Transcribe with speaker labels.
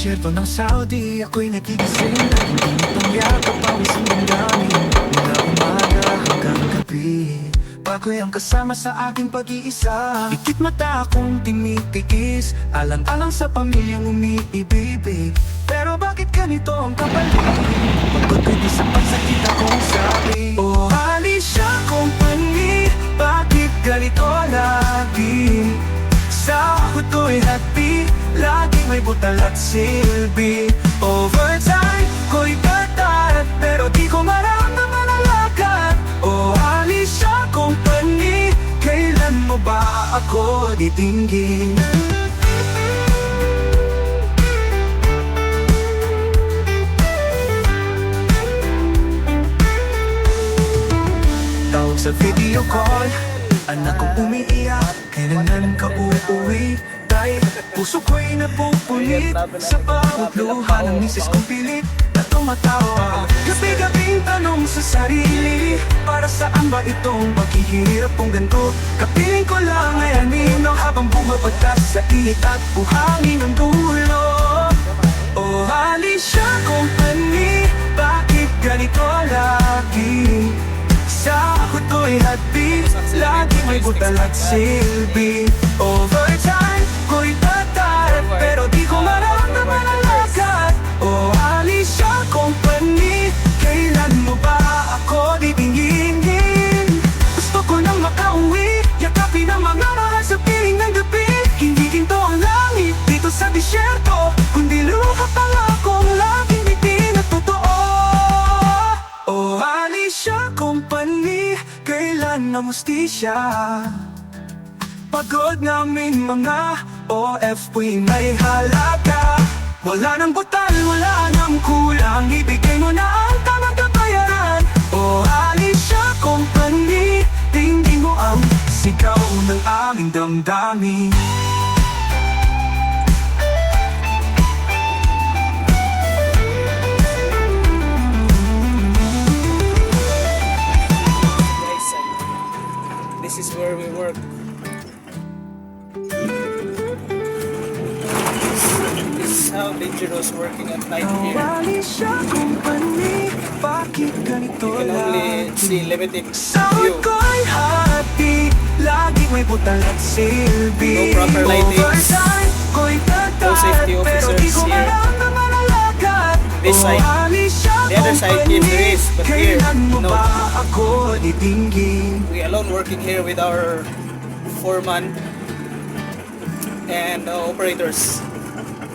Speaker 1: disyerto ng Saudi, ako'y nagigising at hindi nitong yakap pawis ang damdamin. Mula umaga hanggang gabi, bago'y ang kasama sa aking pag-iisa. Ikit mata akong tinitiis, alang-alang sa pamilyang umiibig. Pero bakit ganito ang kapalit? Pagod di sa pagsakit akong sabi, oh Alicia Company, bakit ganito lagi? Sa ako'y happy, laging may butal at silbi. Overtime ko'y tatat, pero di ko maramdaman ang lakat. Oh Alicia Company, kailan mo ba ako titinggin? Tawag sa video call, anak kong umiiyak, kailangan ka uuwi? Tay, puso ko'y napupulit sa bawat luha ng misis kong pilit na tumatawa. Gabi-gabing tanong sa sarili, para saan ba itong paghihirap kong ganito? Kapiling ko lang ay anino habang bumabagtas sa init at buhangin ng dulo. Oh Alicia Company, bakit ganito lagi? Sa ako'y happy, laging may butal at silbi. Overtime ko'y tatat, pero di ko maramdaman ang lakat. Oh Alicia Company, kailan mo ba ako titingin? Gusto ko nang makauwi, yakapin ang mga mahal sa piling ng gabi. Hindi ginto ang langit dito sa disyerto, kundi luha pang akong laging bitin at totoo. Oh Alicia Company, kailan ang hustisya? Pagod namin mga OFW may halaga. Wala nang butal, wala nang kulang, ibigay mo na ang tamang kabayaran. Oh Alicia Company, tingin mo ang sigaw ng aming damdamin.
Speaker 2: This is where we work. This is how dangerous working at night here.
Speaker 1: Alicia Company, bakit ganito
Speaker 2: You can only see limited
Speaker 1: Sawad
Speaker 2: view.
Speaker 1: ko'y happy, lagi may butal at silbi.
Speaker 2: No proper lighting.
Speaker 1: Overtime ko'y tatat,
Speaker 2: No safety
Speaker 1: pero di
Speaker 2: officers
Speaker 1: ko
Speaker 2: here.
Speaker 1: maramdaman ang lakat.
Speaker 2: This
Speaker 1: Oh,
Speaker 2: side.
Speaker 1: Alicia
Speaker 2: The other side, yes, there is, but here,
Speaker 1: kailan mo
Speaker 2: no.
Speaker 1: ba ako titinggin?
Speaker 2: We alone working here with our foreman and operators.